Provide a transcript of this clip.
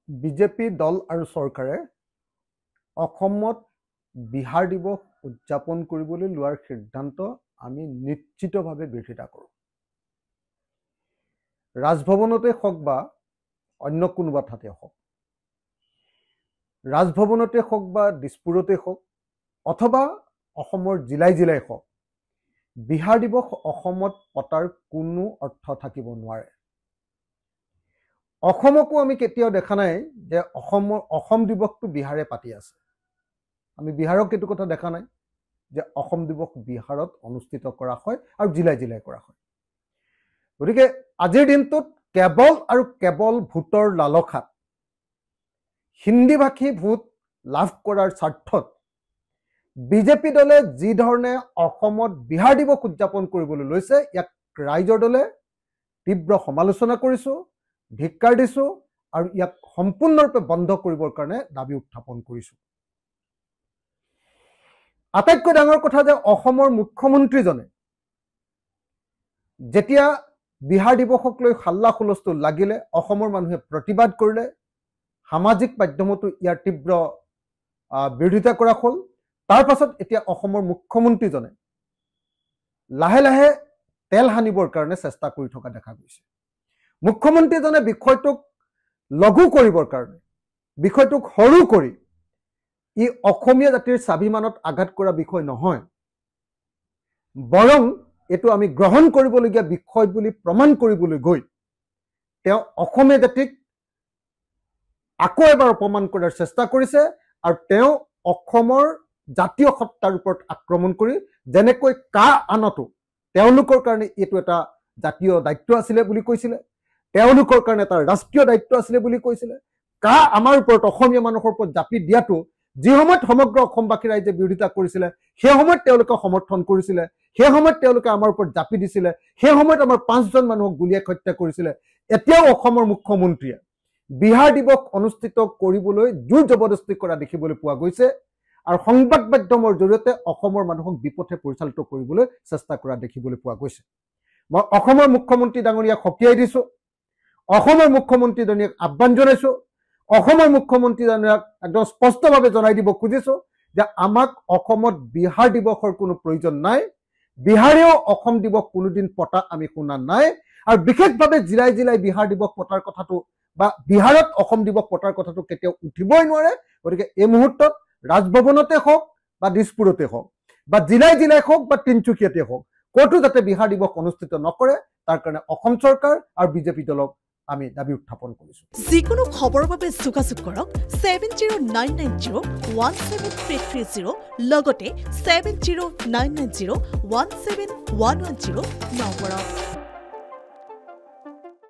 BJP দল আৰু চৰকাৰে অসমত বিহাৰ দিৱস উদযাপন কৰিবলৈ লোৱাৰ সিদ্ধান্ত আমি নিশ্চিতভাৱে বিৰোধিতা কৰোঁ। ৰাজভৱনতে হওক বা অন্য কোনোবা ঠাইতে হওক, ৰাজভৱনতে হওক বা দিছপুৰতে হওক অথবা অসমৰ জিলাই জিলাই হওক, বিহাৰ দিৱস অসমত পতাৰ কোনো অৰ্থ থাকিব নোৱাৰে। অসমকো আমি কেতিয়াও দেখা নাই যে অসম দিৱসটো বিহাৰে পাতি আছে। আমি বিহাৰক এইটো কথা দেখা নাই যে অসম দিৱস বিহাৰত অনুষ্ঠিত কৰা হয় আৰু জিলাই জিলাই কৰা হয়। গতিকে আজিৰ দিনটোত কেৱল আৰু কেৱল ভোটৰ লালসাত, হিন্দীভাষী ভোট লাভ কৰাৰ স্বাৰ্থত বিজেপি দলে যি ধৰণে অসমত বিহাৰ দিৱস উদযাপন কৰিবলৈ লৈছে, ইয়াক ৰাইজৰ দলে তীব্ৰ সমালোচনা কৰিছোঁ, ধিক্কাৰ দিছোঁ আৰু ইয়াক সম্পূৰ্ণৰূপে বন্ধ কৰিবৰ কাৰণে দাবী উত্থাপন কৰিছোঁ। আটাইতকৈ ডাঙৰ কথা যে অসমৰ মুখ্যমন্ত্ৰীজনে যেতিয়া বিহাৰ দিৱসক লৈ হাল্লা হুলস্থুল লাগিলে, অসমৰ মানুহে প্ৰতিবাদ কৰিলে, সামাজিক মাধ্যমতো ইয়াৰ তীব্ৰ বিৰোধিতা কৰা হ'ল। তাৰ পাছত এতিয়া অসমৰ মুখ্যমন্ত্ৰীজনে লাহে লাহে তেল সানিবৰ কাৰণে চেষ্টা কৰি থকা দেখা গৈছে। মুখ্যমন্ত্ৰীজনে বিষয়টোক লঘু কৰিবৰ কাৰণে, বিষয়টোক সৰু কৰি, ই অসমীয়া জাতিৰ স্বাভিমানত আঘাত কৰা বিষয় নহয়, বৰং এইটো আমি গ্ৰহণ কৰিবলগীয়া বিষয় বুলি প্ৰমাণ কৰিবলৈ গৈ তেওঁ অসমীয়া জাতিক আকৌ এবাৰ অপমান কৰাৰ চেষ্টা কৰিছে আৰু তেওঁ অসমৰ জাতীয় সত্তাৰ ওপৰত আক্ৰমণ কৰি, যেনেকৈ কা আনতো তেওঁলোকৰ কাৰণে এইটো এটা জাতীয় দায়িত্ব আছিলে বুলি কৈছিলে, তেওঁলোকৰ কাৰণে এটা ৰাষ্ট্ৰীয় দায়িত্ব আছিলে বুলি কৈছিলে, কা আমাৰ ওপৰত অসমীয়া মানুহৰ ওপৰত জাপি দিয়াটো যি সময়ত সমগ্ৰ অসমবাসী ৰাইজে বিৰোধিতা কৰিছিলে, সেই সময়ত তেওঁলোকে সমৰ্থন কৰিছিলে, সেই সময়ত তেওঁলোকে আমাৰ ওপৰত জাপি দিছিলে, সেই সময়ত আমাৰ 5জন মানুহক গুলীয়াই হত্যা কৰিছিলে। এতিয়াও অসমৰ মুখ্যমন্ত্ৰীয়ে বিহাৰ দিৱস অনুষ্ঠিত কৰিবলৈ জোৰ জবৰদস্তি কৰা দেখিবলৈ পোৱা গৈছে আৰু সংবাদ মাধ্যমৰ জৰিয়তে অসমৰ মানুহক বিপথে পৰিচালিত কৰিবলৈ চেষ্টা কৰা দেখিবলৈ পোৱা গৈছে। মই অসমৰ মুখ্যমন্ত্ৰী ডাঙৰীয়াক সকীয়াই দিছোঁ, অসমৰ মুখ্যমন্ত্ৰীজনীক আহ্বান জনাইছোঁ, অসমৰ মুখ্যমন্ত্ৰীজনীক একদম স্পষ্টভাৱে জনাই দিব খুজিছোঁ যে আমাক অসমত বিহাৰ দিৱসৰ কোনো প্ৰয়োজন নাই, বিহাৰেও অসম দিৱস কোনোদিন পতা আমি শুনা নাই আৰু বিশেষভাৱে জিলাই জিলাই বিহাৰ দিৱস পতাৰ কথাটো বা বিহাৰত অসম দিৱস পতাৰ কথাটো কেতিয়াও উঠিবই নোৱাৰে। গতিকে এই মুহূৰ্তত ৰাজভৱনতে হওক বা দিছপুৰতে হওক বা জিলাই জিলাই হওক বা তিনিচুকীয়াতে হওক, ক'তো যাতে বিহাৰ দিৱস অনুষ্ঠিত নকৰে, তাৰ কাৰণে অসম চৰকাৰ আৰু বিজেপি দলক আমি দাবী উত্থাপন কৰিছোঁ। যিকোনো খবৰৰ বাবে যোগাযোগ কৰক 7099017330 লগতে 7099017110 নম্বৰত।